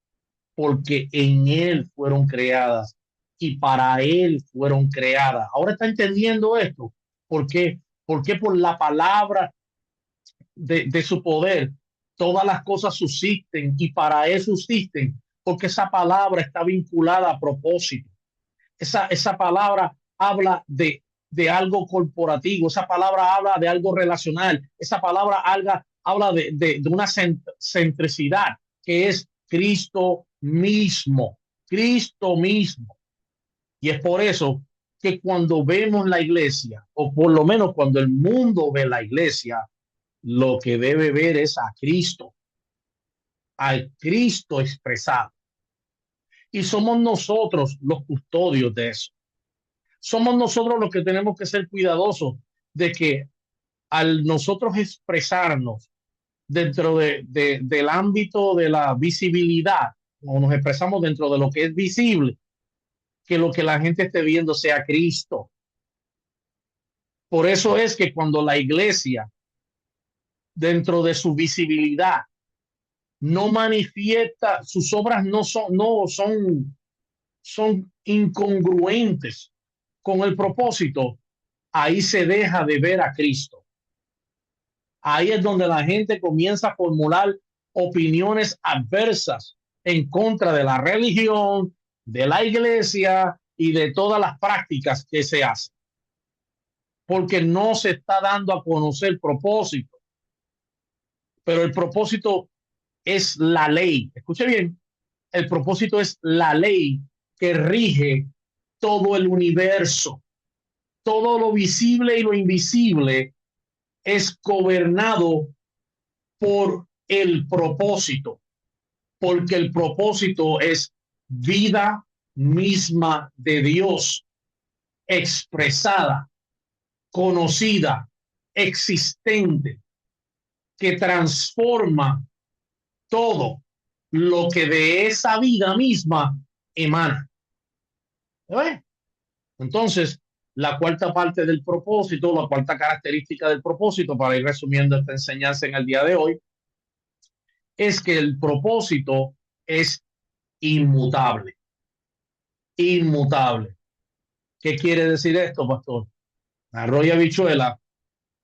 porque en Él fueron creadas y para Él fueron creadas. Ahora está entendiendo esto. ¿Por qué? Porque por la palabra de su poder todas las cosas subsisten y para Él subsisten, porque esa palabra está vinculada a propósito. Esa palabra habla de algo corporativo, esa palabra habla de algo relacional, esa palabra habla de una centricidad que es Cristo mismo. Y es por eso que cuando vemos la iglesia, o por lo menos cuando el mundo ve la iglesia, lo que debe ver es a Cristo, al Cristo expresado. Y somos nosotros los custodios de eso. Somos nosotros los que tenemos que ser cuidadosos de que al nosotros expresarnos dentro del ámbito de la visibilidad, o nos expresamos dentro de lo que es visible, que lo que la gente esté viendo sea Cristo. Por eso es que cuando la iglesia, dentro de su visibilidad, no manifiesta, sus obras son incongruentes con el propósito, ahí se deja de ver a Cristo. Ahí es donde la gente comienza a formular opiniones adversas en contra de la religión, de la iglesia y de todas las prácticas que se hacen. Porque no se está dando a conocer el propósito. Pero el propósito es la ley. Escuche bien, el propósito es la ley que rige todo el universo. Todo lo visible y lo invisible es gobernado por el propósito, porque el propósito es vida misma de Dios, expresada, conocida, existente, que transforma todo lo que de esa vida misma emana. ¿Eh? Entonces, la cuarta parte del propósito, la cuarta característica del propósito, para ir resumiendo esta enseñanza en el día de hoy, es que el propósito es inmutable, inmutable. ¿Qué quiere decir esto, pastor? Arroz y habichuela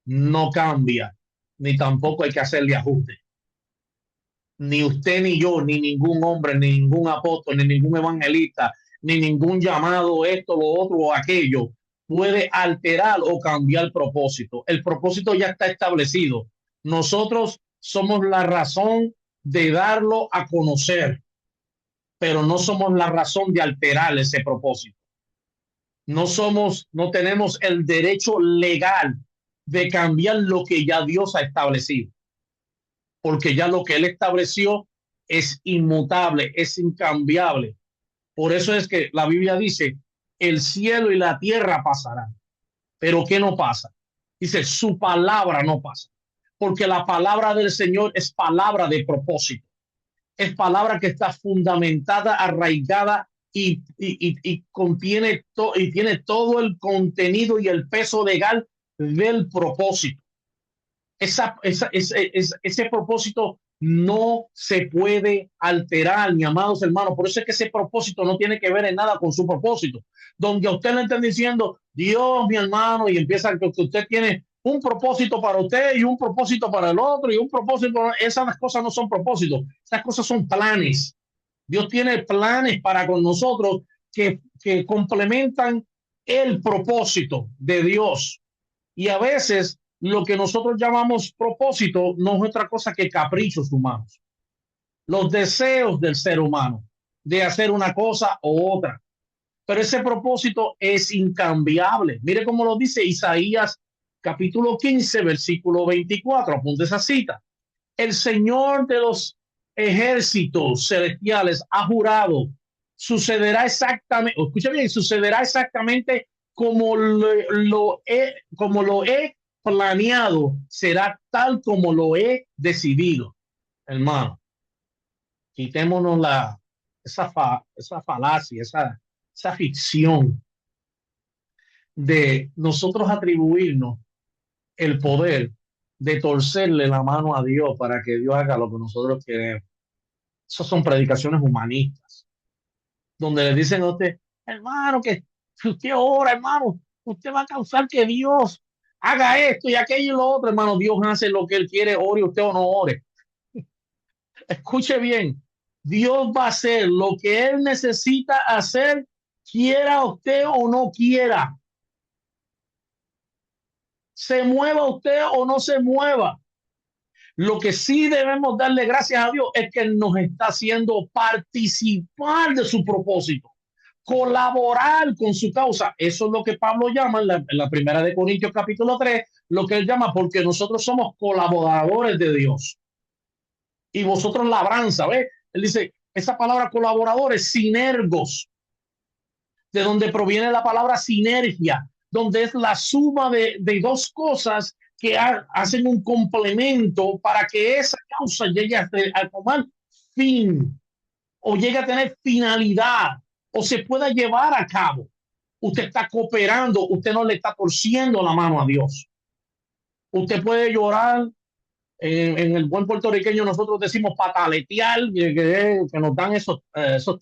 no cambia, ni tampoco hay que hacerle ajuste. Ni usted, ni yo, ni ningún hombre, ni ningún apóstol, ni ningún evangelista, ni ningún llamado, esto, lo otro o aquello, puede alterar o cambiar el propósito. El propósito ya está establecido. Nosotros somos la razón de darlo a conocer, pero no somos la razón de alterar ese propósito. No tenemos el derecho legal de cambiar lo que ya Dios ha establecido, porque ya lo que Él estableció es inmutable, es incambiable. Por eso es que la Biblia dice, el cielo y la tierra pasarán, pero ¿qué no pasa? Dice, su palabra no pasa, porque la palabra del Señor es palabra de propósito, es palabra que está fundamentada, arraigada y contiene y tiene todo el contenido y el peso legal del propósito. Ese propósito no se puede alterar, mi amados hermanos. Por eso es que ese propósito no tiene que ver en nada con su propósito. Donde a usted le están diciendo, Dios, mi hermano, y empieza que usted tiene un propósito para usted y un propósito para el otro y un propósito. Esas cosas no son propósitos, esas cosas son planes. Dios tiene planes para con nosotros que complementan el propósito de Dios. Y a veces lo que nosotros llamamos propósito no es otra cosa que caprichos humanos, los deseos del ser humano de hacer una cosa u otra. Pero ese propósito es incambiable. Mire cómo lo dice Isaías capítulo 15, versículo 24. Apunte esa cita. El Señor de los ejércitos celestiales ha jurado, sucederá exactamente, escucha bien, sucederá exactamente como lo he planeado, será tal como lo he decidido. Hermano, quitémonos esa falacia, esa ficción de nosotros atribuirnos el poder de torcerle la mano a Dios para que Dios haga lo que nosotros queremos. Esas son predicaciones humanistas, donde le dicen a usted, hermano, que si usted ora, hermano, usted va a causar que Dios haga esto y aquello y lo otro, hermano. Dios hace lo que Él quiere, ore usted o no ore. Escuche bien, Dios va a hacer lo que Él necesita hacer, quiera usted o no quiera. Se mueva usted o no se mueva. Lo que sí debemos darle gracias a Dios es que nos está haciendo participar de su propósito, colaborar con su causa. Eso es lo que Pablo llama en la primera de Corintios capítulo 3, lo que él llama porque nosotros somos colaboradores de Dios y vosotros labranza, ¿ves? Él dice, esa palabra colaboradores, sinergos, de donde proviene la palabra sinergia, donde es la suma de dos cosas que hacen un complemento para que esa causa llegue a tomar fin o llegue a tener finalidad o se pueda llevar a cabo. Usted está cooperando, usted no le está torciendo la mano a Dios. Usted puede llorar, en el buen puertorriqueño nosotros decimos pataletear, que nos dan esos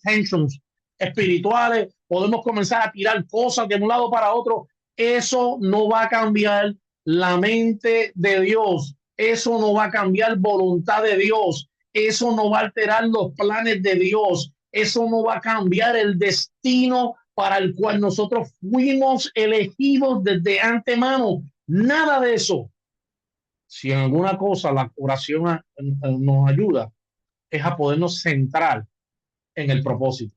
tensions espirituales, podemos comenzar a tirar cosas de un lado para otro. Eso no va a cambiar la mente de Dios, eso no va a cambiar voluntad de Dios, eso no va a alterar los planes de Dios, eso no va a cambiar el destino para el cual nosotros fuimos elegidos desde antemano. Nada de eso. Si en alguna cosa la oración nos ayuda, es a podernos centrar en el propósito.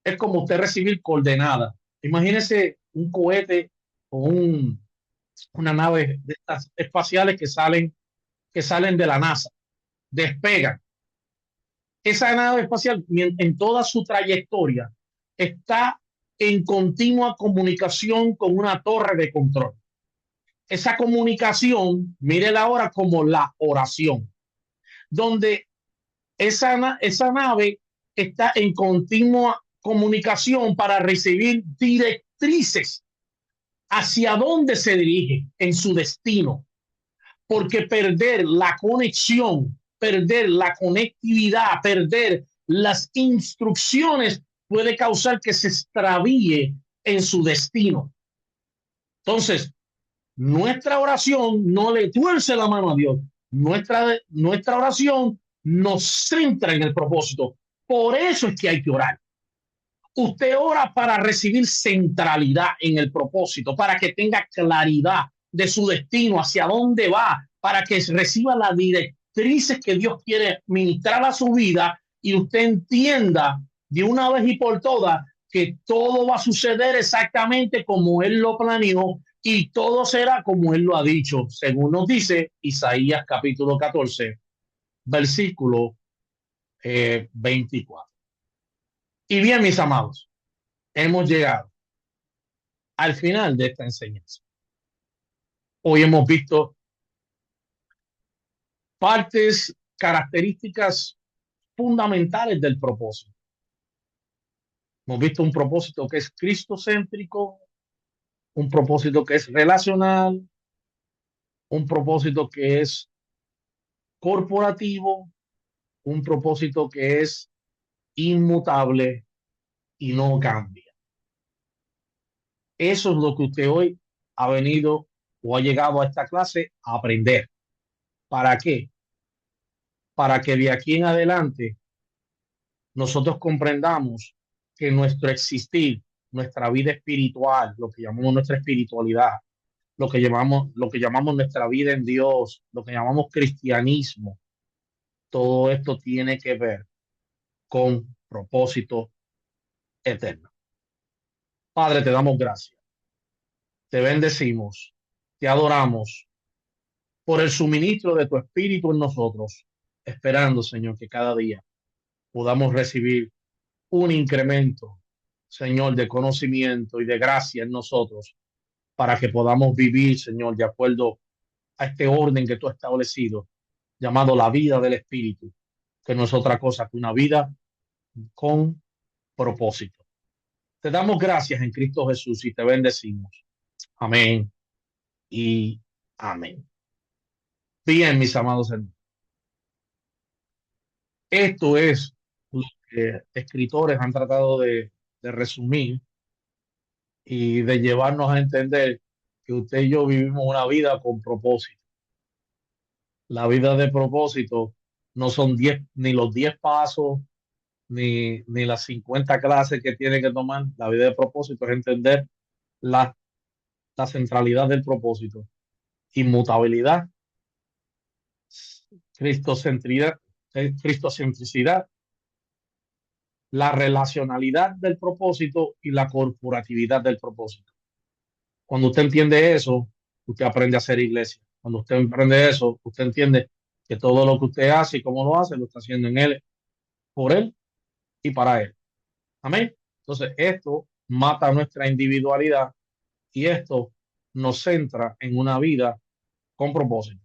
Es como usted recibir coordenadas. Imagínese un cohete o una nave de estas espaciales que salen de la NASA, despegan. Esa nave espacial, en toda su trayectoria, está en continua comunicación con una torre de control. Esa comunicación, mírela ahora como la oración, donde esa nave está en continua comunicación para recibir directrices hacia dónde se dirige en su destino, porque perder la conexión perder la conectividad, perder las instrucciones, puede causar que se extravíe en su destino. Entonces, nuestra oración no le tuerce la mano a Dios. Nuestra oración nos centra en el propósito. Por eso es que hay que orar. Usted ora para recibir centralidad en el propósito, para que tenga claridad de su destino, hacia dónde va, para que reciba las directrices que Dios quiere ministrar a su vida y usted entienda de una vez y por todas que todo va a suceder exactamente como Él lo planeó y todo será como Él lo ha dicho, según nos dice Isaías capítulo 14, versículo 24. Y bien, mis amados, hemos llegado al final de esta enseñanza. Hoy hemos visto partes, características fundamentales del propósito. Hemos visto un propósito que es cristocéntrico, un propósito que es relacional, un propósito que es corporativo, un propósito que es inmutable y no cambia. Eso es lo que usted hoy ha venido o ha llegado a esta clase a aprender. ¿Para qué? Para que de aquí en adelante nosotros comprendamos que nuestro existir, nuestra vida espiritual, lo que llamamos nuestra espiritualidad, lo que llamamos nuestra vida en Dios, lo que llamamos cristianismo, todo esto tiene que ver con propósito eterno. Padre, te damos gracias, te bendecimos, te adoramos por el suministro de tu espíritu en nosotros, esperando, Señor, que cada día podamos recibir un incremento, Señor, de conocimiento y de gracia en nosotros para que podamos vivir, Señor, de acuerdo a este orden que tú has establecido, llamado la vida del Espíritu, que no es otra cosa que una vida con propósito. Te damos gracias en Cristo Jesús y te bendecimos. Amén y amén. Bien, mis amados hermanos, esto es lo que escritores han tratado de resumir y de llevarnos a entender que usted y yo vivimos una vida con propósito. La vida de propósito no son 10, ni los 10 pasos, ni las 50 clases que tiene que tomar. La vida de propósito es entender la, la centralidad del propósito, inmutabilidad, cristocentridad, cristocentricidad, la relacionalidad del propósito y la corporatividad del propósito. Cuando usted entiende eso, usted aprende a hacer iglesia. Cuando usted aprende eso, usted entiende que todo lo que usted hace y cómo lo hace, lo está haciendo en él, por él y para él. Amén. Entonces, esto mata nuestra individualidad y esto nos centra en una vida con propósito.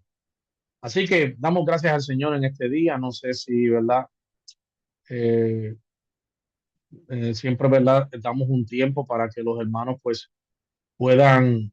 Así que damos gracias al Señor en este día. No sé si, ¿verdad? Eh, siempre, ¿verdad? Damos un tiempo para que los hermanos pues puedan